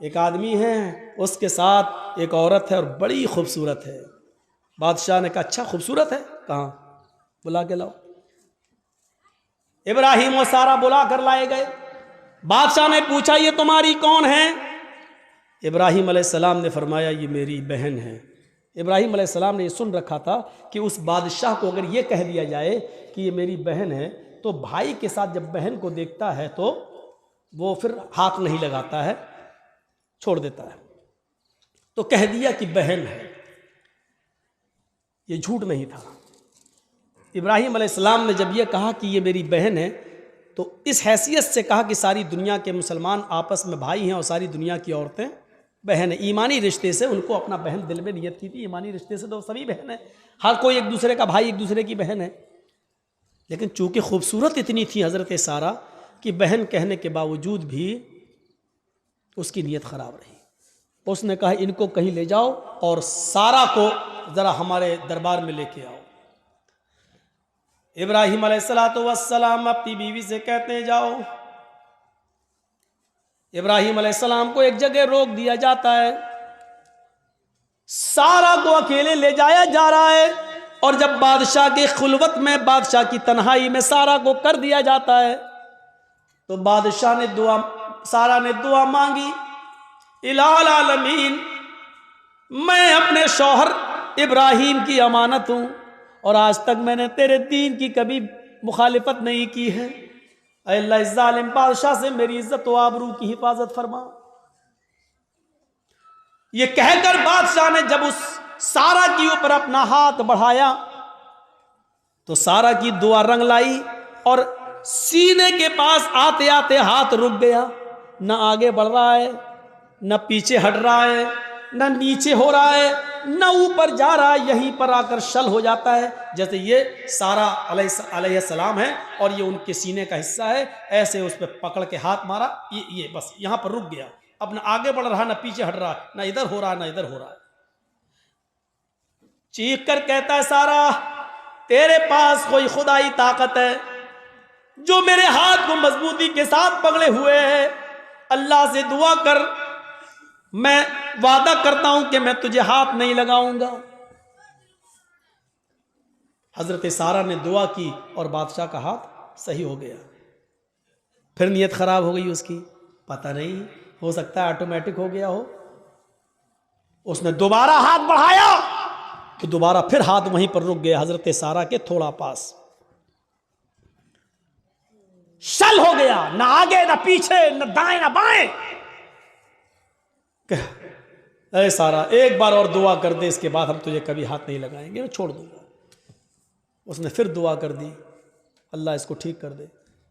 एक आदमी है, उसके साथ एक औरत है और बड़ी खूबसूरत है। बादशाह ने कहा अच्छा खूबसूरत है, कहाँ? बुला के लाओ। इब्राहिम और सारा बुला कर लाए गए। बादशाह ने पूछा ये तुम्हारी कौन है? इब्राहिम अलैहिस्सलाम ने फरमाया ये मेरी बहन है। इब्राहिम अलैहिस्सलाम ने ये सुन रखा था कि उस बादशाह को अगर ये कह दिया जाए कि ये मेरी बहन है तो भाई के साथ जब बहन को देखता है तो वो फिर हाथ नहीं लगाता है, छोड़ देता है। तो कह दिया कि बहन है, ये झूठ नहीं था। इब्राहिम अलैहिस्सलाम ने जब ये कहा कि ये मेरी बहन है तो इस हैसियत से कहा कि सारी दुनिया के मुसलमान आपस में भाई हैं और सारी दुनिया की औरतें बहन है। ईमानी रिश्ते से उनको अपना बहन दिल में नियत की थी, ईमानी रिश्ते से तो सभी बहन है, हर कोई एक दूसरे का भाई, एक दूसरे की बहन है। लेकिन चूंकि खूबसूरत इतनी थी हज़रत सारा कि बहन कहने के बावजूद भी उसकी नीयत ख़राब रही। उसने कहा इनको कहीं ले जाओ और सारा को ज़रा हमारे दरबार में लेके आओ। इब्राहिम अलैहिस्सलाम अपनी बीवी से कहते हैं जाओ। इब्राहिम अलैहिस्सलाम को एक जगह रोक दिया जाता है, सारा को अकेले ले जाया जा रहा है, और जब बादशाह की खुलवत में, बादशाह की तन्हाई में सारा को कर दिया जाता है तो बादशाह ने सारा ने दुआ मांगी, इलाल आलमीन, मैं अपने शौहर इब्राहिम की अमानत हूं और आज तक मैंने तेरे दीन की कभी मुखालिफत नहीं की है। अल्लाह इस जालिम बादशाह से मेरी इज्जत व आबरू की हिफाजत फरमा। ये कहकर बादशाह ने जब उस सारा के ऊपर अपना हाथ बढ़ाया तो सारा की दुआ रंग लाई और सीने के पास आते आते हाथ रुक गया। न आगे बढ़ रहा है, न पीछे हट रहा है, न नीचे हो रहा है, न ऊपर जा रहा है, यहीं पर आकर शल हो जाता है। जैसे ये सारा अलैहिस्सलाम है और ये उनके सीने का हिस्सा है, ऐसे उस पर पकड़ के हाथ मारा, ये बस यहां पर रुक गया। अब न आगे बढ़ रहा, न पीछे हट रहा, न इधर हो रहा, न इधर हो रहा है। चीख कर कहता है सारा, तेरे पास कोई खुदाई ताकत है जो मेरे हाथ को मजबूती के साथ पकड़े हुए है, अल्लाह से दुआ कर, मैं वादा करता हूं कि मैं तुझे हाथ नहीं लगाऊंगा। हजरत सारा ने दुआ की और बादशाह का हाथ सही हो गया। फिर नीयत खराब हो गई उसकी, पता नहीं, हो सकता है ऑटोमेटिक हो गया हो। उसने दोबारा हाथ बढ़ाया तो दोबारा फिर हाथ वहीं पर रुक गया, हजरत सारा के थोड़ा पास। शल हो गया, ना आगे ना पीछे, न दाएं ना बाएं। अरे सारा, एक बार और दुआ कर दे, इसके बाद हम तुझे कभी हाथ नहीं लगाएंगे, मैं छोड़ दूंगा। उसने फिर दुआ कर दी, अल्लाह इसको ठीक कर दे,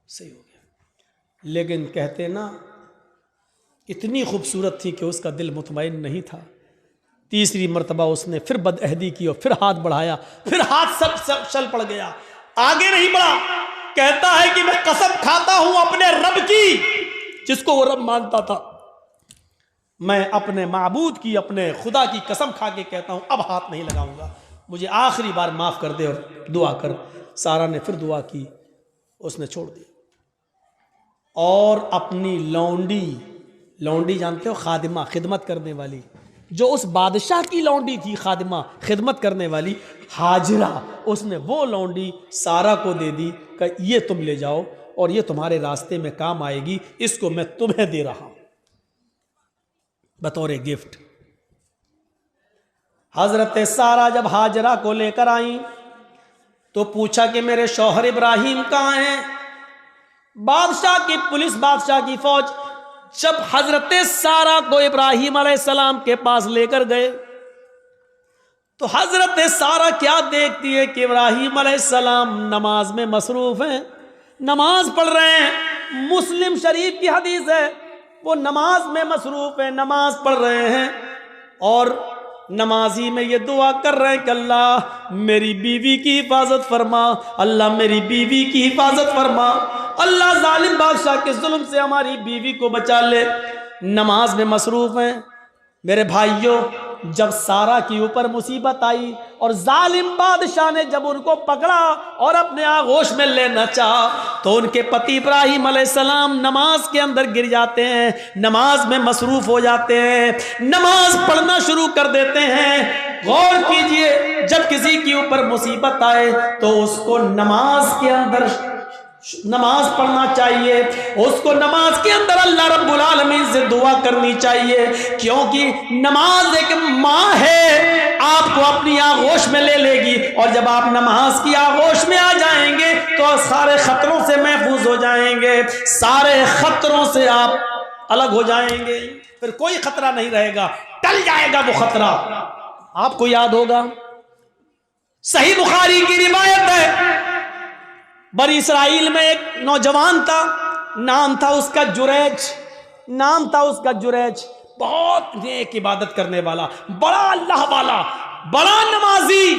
सही हो गया। लेकिन कहते ना, इतनी खूबसूरत थी कि उसका दिल मुतमईन नहीं था। तीसरी मर्तबा उसने फिर बदअहदी की और फिर हाथ बढ़ाया, फिर हाथ सब चल पड़ गया, आगे नहीं बढ़ा। कहता है कि मैं कसम खाता हूं अपने रब की, जिसको वो रब मानता था, मैं अपने माबूद की, अपने खुदा की कसम खा के कहता हूं अब हाथ नहीं लगाऊंगा, मुझे आखिरी बार माफ कर दे और दुआ कर। सारा ने फिर दुआ की, उसने छोड़ दी और अपनी लौंडी जानते हो, खादिमा, खिदमत करने वाली, जो उस बादशाह की लौंडी थी, खादिमा, खिदमत करने वाली, हाजिरा, उसने वो लौंडी सारा को दे दी कि ये तुम ले जाओ और ये तुम्हारे रास्ते में काम आएगी, इसको मैं तुम्हें दे रहा हूं बतौर गिफ्ट। हजरत सारा जब हाजरा को लेकर आई तो पूछा कि मेरे शौहर इब्राहिम कहां हैं। बादशाह की पुलिस, बादशाह की फौज जब हजरत सारा को इब्राहिम अलैहिस्सलाम के पास लेकर गए तो हजरत सारा क्या देखती है कि इब्राहिम अलैहिस्सलाम नमाज में मसरूफ हैं, नमाज पढ़ रहे हैं। मुस्लिम शरीफ की हदीस है, वो नमाज में मसरूफ है, नमाज पढ़ रहे हैं और नमाजी में ये दुआ कर रहे हैं कि अल्लाह मेरी बीवी की हिफाजत फरमा, अल्लाह मेरी बीवी की हिफाजत फरमा, अल्लाह जालिम बादशाह के जुल्म से हमारी बीवी को बचा ले। नमाज में मसरूफ हैं। मेरे भाइयों, जब सारा के ऊपर मुसीबत आई और जालिम बादशाह ने जब उनको पकड़ा और अपने आगोश में लेना चाहा तो उनके पति इब्राहिम अलैहिस्सलाम नमाज के अंदर गिर जाते हैं, नमाज में मसरूफ हो जाते हैं, नमाज पढ़ना शुरू कर देते हैं। गौर कीजिए, जब किसी के ऊपर मुसीबत आए तो उसको नमाज के अंदर नमाज पढ़ना चाहिए, उसको नमाज के अंदर अल्लाह रब्बुल आलमीन से दुआ करनी चाहिए, क्योंकि नमाज एक माँ है, आपको अपनी आगोश में ले लेगी और जब आप नमाज की आगोश में आ जाएंगे तो सारे खतरों से महफूज हो जाएंगे, सारे खतरों से आप अलग हो जाएंगे, फिर कोई खतरा नहीं रहेगा, टल जाएगा वो खतरा। आपको याद होगा, सही बुखारी की रिवायत है, बनी इसराइल में एक नौजवान था, नाम था उसका जुरैज, बहुत नेक इबादत करने वाला, बड़ा अल्लाह वाला, बड़ा नमाजी।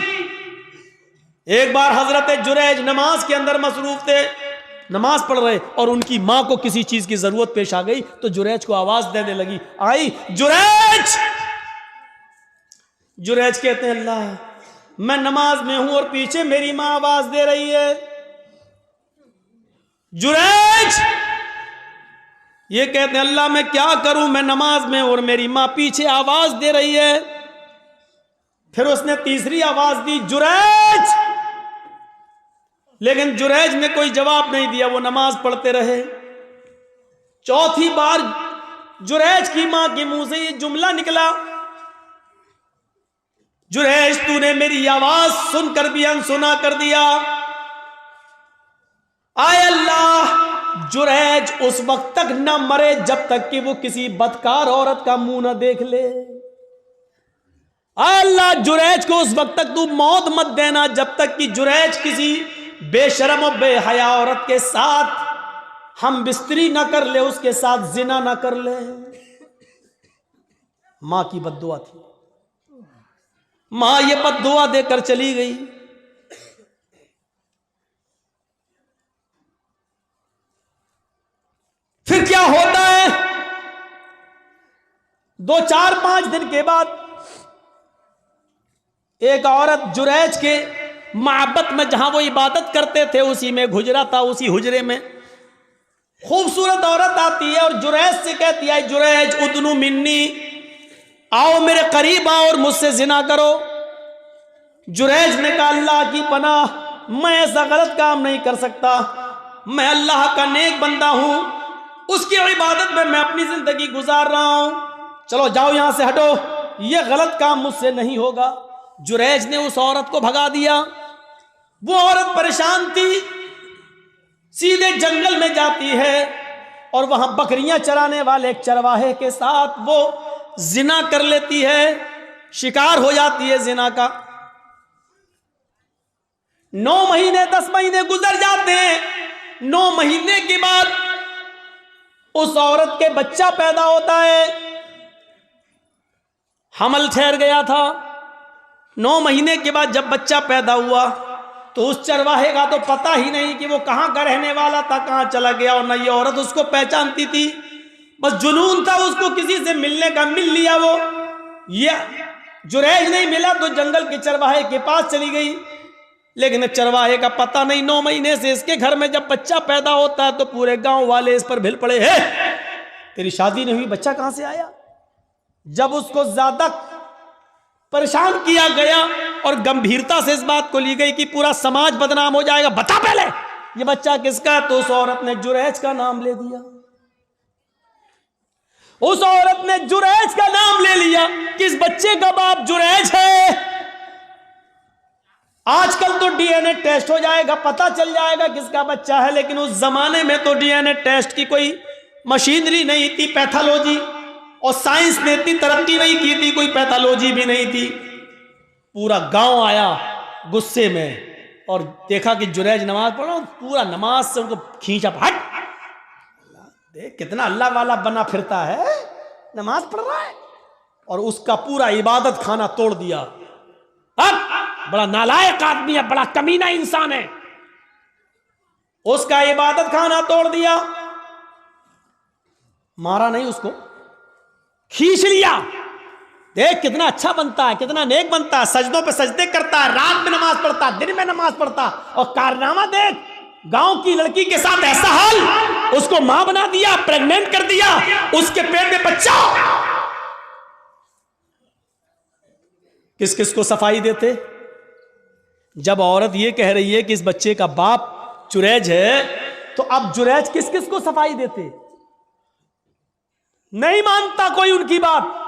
एक बार हजरत जुरैज नमाज के अंदर मसरूफ थे, नमाज पढ़ रहे, और उनकी मां को किसी चीज की जरूरत पेश आ गई तो जुरैज को आवाज देने लगी, आई जुरैज। जुरैज कहते हैं अल्लाह मैं नमाज में हूं और पीछे मेरी मां आवाज दे रही है। जुरैज ये कहते हैं अल्लाह मैं क्या करूं, मैं नमाज में और मेरी मां पीछे आवाज दे रही है। फिर उसने तीसरी आवाज दी, जुरैज। लेकिन जुरैज ने कोई जवाब नहीं दिया, वो नमाज पढ़ते रहे। चौथी बार जुरैज की मां के मुंह से ये जुमला निकला, जुरैज तूने मेरी आवाज सुनकर भी अनसुना कर दिया। आय अल्लाह, जुरैज उस वक्त तक न मरे जब तक कि वो किसी बदकार औरत का मुंह न देख ले। आय अल्लाह, जुरैज को उस वक्त तक तू मौत मत देना जब तक कि जुरैज किसी बेशरम और बेहया औरत के साथ हम बिस्तरी ना कर ले, उसके साथ जिना ना कर ले। मां की बद्दुआ थी, मां ये बद्दुआ देकर चली गई। फिर क्या होता है, 2, 4, 5 दिन के बाद एक औरत जुरैज के माबत में, जहां वो इबादत करते थे उसी में गुजरा था, उसी हुजरे में खूबसूरत औरत आती है और जुरैज से कहती है, जुरैज उदनु मिन्नी, आओ मेरे करीब आओ और मुझसे जिना करो। जुरैज ने कहा अल्लाह की पनाह, मैं ऐसा गलत काम नहीं कर सकता, मैं अल्लाह का नेक बंदा हूं, उसकी इबादत में मैं अपनी जिंदगी गुजार रहा हूं, चलो जाओ यहां से हटो, यह गलत काम मुझसे नहीं होगा। जुरैज ने उस औरत को भगा दिया। वो औरत परेशान थी, सीधे जंगल में जाती है और वहां बकरियां चराने वाले एक चरवाहे के साथ वो जिना कर लेती है, शिकार हो जाती है जिना का। 9 महीने 10 महीने गुजर जाते हैं। 9 महीने के बाद उस औरत के बच्चा पैदा होता है, हमल ठहर गया था। 9 महीने के बाद जब बच्चा पैदा हुआ तो उस चरवाहे का तो पता ही नहीं कि वो कहां का रहने वाला था, कहां चला गया, और न ये औरत उसको पहचानती थी। बस जुनून था उसको किसी से मिलने का, मिल लिया वो। ये जुरैज नहीं मिला तो जंगल के चरवाहे के पास चली गई, लेकिन चरवाहे का पता नहीं। 9 महीने से इसके घर में जब बच्चा पैदा होता है तो पूरे गांव वाले इस पर भिल पड़े, है तेरी शादी नहीं हुई, बच्चा कहां से आया। जब उसको ज्यादा परेशान किया गया और गंभीरता से इस बात को ली गई कि पूरा समाज बदनाम हो जाएगा, बता पहले ये बच्चा किसका, तो उस औरत ने जुरैज का नाम ले दिया। उस औरत ने जुरैज का नाम ले लिया कि इस बच्चे का बाप जुरैज है। आजकल तो डीएनए टेस्ट हो जाएगा, पता चल जाएगा किसका बच्चा है, लेकिन उस जमाने में तो डीएनए टेस्ट की कोई मशीनरी नहीं थी, पैथोलॉजी और साइंस ने इतनी तरक्की नहीं की थी, कोई पैथोलॉजी भी नहीं थी। पूरा गांव आया गुस्से में और देखा कि जुरैज नमाज पढ़ रहा, पूरा नमाज से उनको खींचा, हट देख कितना अल्लाह वाला बना फिरता है, नमाज पढ़ रहा है, और उसका पूरा इबादत खाना तोड़ दिया। बड़ा नालायक आदमी है, बड़ा कमीना इंसान है, उसका इबादत खाना तोड़ दिया। मारा नहीं, उसको खींच लिया। देख कितना अच्छा बनता है, कितना नेक बनता है, सजदों पे सजदे करता है, रात में नमाज पढ़ता, दिन में नमाज पढ़ता, और कारनामा देख, गांव की लड़की के साथ ऐसा हाल, उसको मां बना दिया, प्रेग्नेंट कर दिया, उसके पेट में बच्चा। किस किस को सफाई देते। जब औरत ये कह रही है कि इस बच्चे का बाप जुरैज है, तो अब जुरैज किस किस को सफाई देते। नहीं मानता कोई उनकी बात।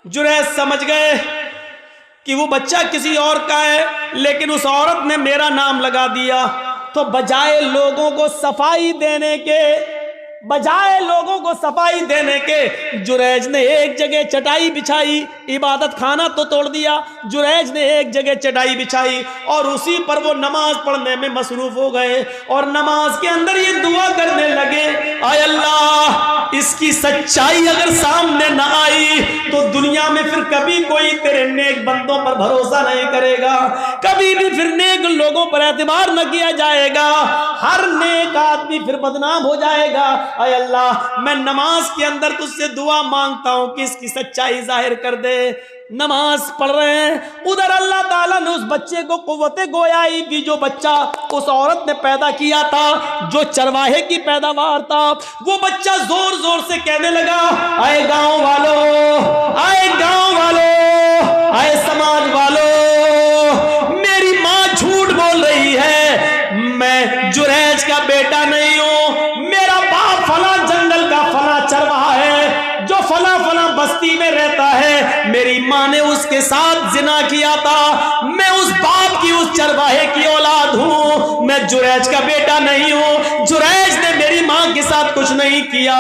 जुरैज समझ गए कि वो बच्चा किसी और का है, लेकिन उस औरत ने मेरा नाम लगा दिया, तो बजाय लोगों को सफाई देने के बजाय लोगों को सफाई देने के जुरैज ने एक जगह चटाई बिछाई, इबादत खाना तो तोड़ दिया, जुरैज ने एक जगह चटाई बिछाई और उसी पर वो नमाज पढ़ने में मसरूफ हो गए और नमाज के अंदर ये दुआ करने लगे, आय अल्लाह इसकी सच्चाई अगर सामने ना आई तो दुनिया में फिर कभी कोई तेरे नेक बंदों पर भरोसा नहीं करेगा, कभी भी फिर नेक लोगों पर एतबार न किया जाएगा, हर नेक आदमी फिर बदनाम हो जाएगा। आय अल्लाह मैं नमाज के अंदर तुझसे दुआ मांगता हूं कि इसकी सच्चाई जाहिर कर दे। नमाज पढ़ रहे हैं, उधर अल्लाह ताला ने उस बच्चे को कुव्वते गोयाई की, जो बच्चा उस औरत ने पैदा किया था, जो चरवाहे की पैदावार था, वो बच्चा जोर जोर से कहने लगा, आए गांव वालों, आए गांव वालों, आए समाज वालों, मेरी माँ झूठ बोल रही है, मैं जुरैज का बेटा नहीं हूं, मेरा बाप फला जंगल का फला चरवाहा है जो फला फला बस्ती में रहता है, मेरी माँ ने उसके साथ जिना किया था, मैं उस बाप की उस चरवाहे की औलाद हूं, मैं जुरैज का बेटा नहीं हूं, जुरैज ने मेरी माँ के साथ कुछ नहीं किया।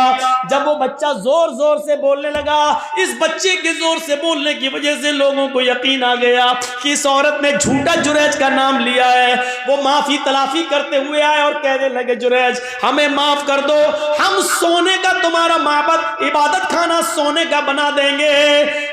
जब वो बच्चा जोर जोर से बोलने लगा, इस बच्चे के जोर से बोलने की वजह से लोगों को यकीन आ गया कि इस औरत ने झूठा जुरैज का नाम लिया है। वो माफी तलाफी करते हुए आए और कहने लगे, जुरैज हमें माफ कर दो, हम सोने का तुम्हारा माबद इबादत खाना सोने का बना देंगे,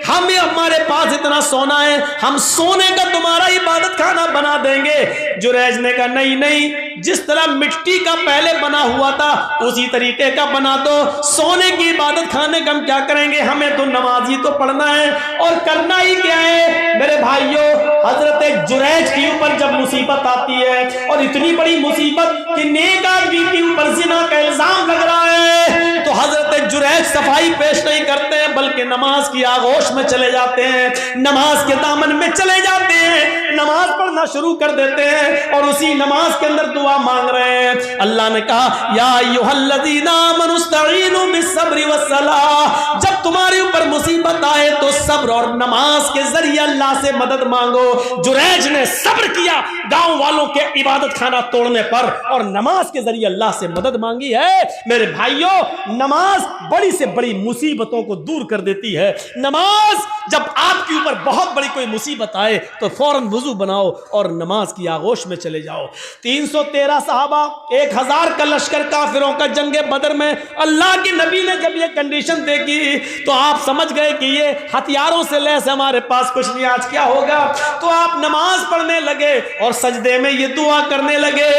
हमें हमारे पास इतना सोना है, हम सोने का तुम्हारा इबादत खाना बना देंगे। जुरैज ने कहा नहीं नहीं, जिस तरह मिट्टी का पहले बना हुआ था उसी तरीके का बना दो, सोने की इबादत खाने का हम क्या करेंगे, हमें तो नमाज ही तो पढ़ना है और करना ही क्या है। मेरे भाइयों, हजरत जुरैज के ऊपर जब मुसीबत आती है और इतनी बड़ी मुसीबत कि नेक आदमी के ऊपर जिना का इल्जाम लग रहा है, तो हजरत जुरैज सफाई पेश नहीं करते हैं बल्कि नमाज की आगोश में चले जाते हैं, नमाज के दामन में चले जाते हैं, नमाज पढ़ना शुरू कर देते हैं और उसी नमाज के अंदर दुआ मांग रहे हैं। अल्लाह ने कहा, या अय्युहल्लज़ीना आमनुस्तईनु बिस्सब्रि वस्सलाह, जब तुम्हारे ऊपर मुसीबत आए तो सब्र और नमाज के जरिए अल्लाह से मदद मांगो। जुरैज ने सब्र किया गांव वालों के इबादत खाना तोड़ने पर और नमाज के जरिए अल्लाह से मदद मांगी है। मेरे भाइयों, नमाज बड़ी से बड़ी मुसीबतों को दूर कर देती है। नमाज, जब आपके ऊपर बहुत बड़ी कोई मुसीबत आए तो फौरन वुजू बनाओ और नमाज की आगोश में चले जाओ। 313 सहाबा, 1000 का लश्कर काफिरों का जंगे बदर में अल्लाह के नबी ने जब ये कंडीशन देखी तो आप समझ गए कि ये हथियारों से लैस हमारे पास कुछ नहीं, आज क्या होगा। तो आप नमाज पढ़ने लगे और सजदे में ये दुआ करने लगे,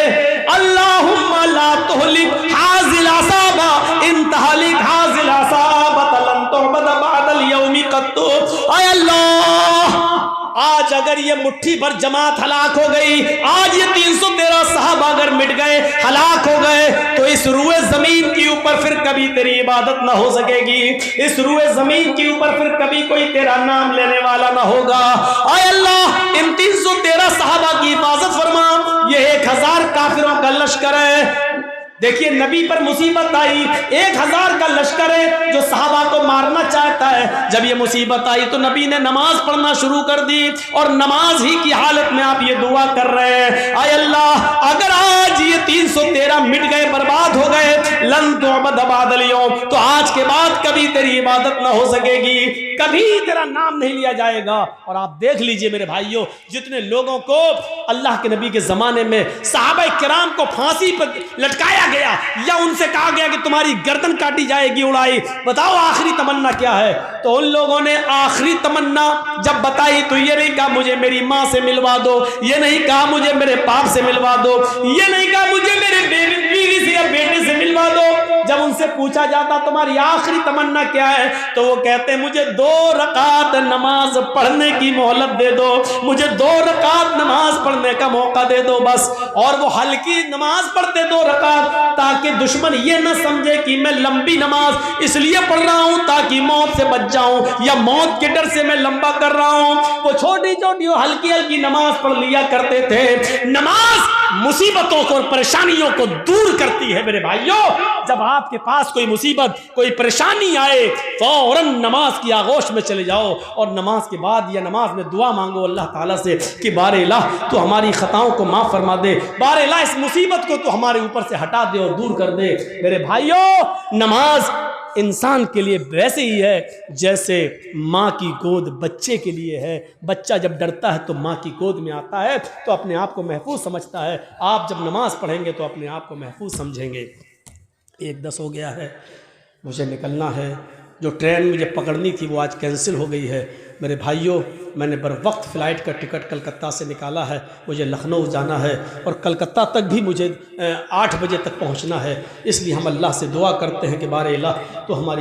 अल्लाहुम्मा ला तुहलिक हाज़िल असाबा इन तहलिक हाज़िल असाबा लन तुअबद बअदल यौमी क़त्तु। आय अल्लाह, आज अगर ये मुट्ठी भर जमात हलाक हो गई, आज ये 313 साहब अगर मिट गए, हलाक हो गए, तो इस रूए जमीन के ऊपर फिर कभी तेरी इबादत ना हो सकेगी, इस रूए जमीन के ऊपर फिर कभी कोई तेरा नाम लेने वाला ना होगा। आय अल्लाह, इन 313 साहबा की हिफाजत फरमा। ये 1000 काफिरों का लश्कर है। देखिए, नबी पर मुसीबत आई, 1000 का लश्कर है जो सहाबा को मारना चाहता है। जब ये मुसीबत आई तो नबी ने नमाज पढ़ना शुरू कर दी और नमाज ही की हालत में आप ये दुआ कर रहे हैं, आय अल्लाह, अगर आज ये 313 मिट गए, बर्बाद हो गए, लन तुअबद बअदल यौम, तो आज के बाद कभी तेरी इबादत ना हो सकेगी, कभी तेरा नाम नहीं लिया जाएगा। और आप देख लीजिए मेरे भाइयों, जितने लोगों को अल्लाह के नबी के जमाने में सहाबा किराम को फांसी पर लटकाया गया या उनसे कहा गया कि तुम्हारी गर्दन काटी जाएगी, उड़ाई, बताओ आखिरी तमन्ना क्या है। तो उन लोगों ने आखिरी तमन्ना जब बताई तो ये नहीं कहा मुझे मेरी माँ से मिलवा दो, ये नहीं कहा मुझे मेरे बाप से मिलवा दो, ये नहीं कहा मुझे मेरे बीवी से या बेटे से मिलवा दो। जब उनसे पूछा जाता तुम्हारी आखिरी तमन्ना क्या है, तो वो कहते मुझे 2 रकात नमाज पढ़ने की मोहलत दे दो, मुझे 2 रकात नमाज पढ़ने का मौका दे दो बस। और वो हल्की नमाज पढ़ते 2 रकात, ताकि दुश्मन ये न समझे कि मैं लंबी नमाज इसलिए पढ़ रहा हूं ताकि मौत से बच जाऊं या मौत के डर से मैं लंबा कर रहा हूं। वो छोटी छोटी हल्की हल्की नमाज पढ़ लिया करते थे। नमाज मुसीबतों को और परेशानियों को दूर करती है। मेरे भाइयों, जब आपके पास कोई मुसीबत, कोई परेशानी आए, फौरन नमाज की आगोश में चले जाओ और नमाज के बाद या नमाज में दुआ मांगो अल्लाह ताला से कि बारे इलाह तू हमारी खताओं को माफ़ फरमा दे, बारे इलाह इस मुसीबत को तू हमारे ऊपर से हटा दे और दूर कर दे। मेरे भाइयों, नमाज इंसान के लिए वैसे ही है जैसे माँ की गोद बच्चे के लिए है। बच्चा जब डरता है तो माँ की गोद में आता है तो अपने आप को महफूज समझता है। आप जब नमाज पढ़ेंगे तो अपने आप को महफूज समझेंगे। 1:10 हो गया है, मुझे निकलना है। जो ट्रेन मुझे पकड़नी थी वो आज कैंसिल हो गई है। मेरे भाइयों, मैंने बर वक्त फ़्लाइट का टिकट कलकत्ता से निकाला है, मुझे लखनऊ जाना है और कलकत्ता तक भी मुझे 8 बजे तक पहुंचना है। इसलिए हम अल्लाह से दुआ करते हैं कि बारे इलाह तो हमारी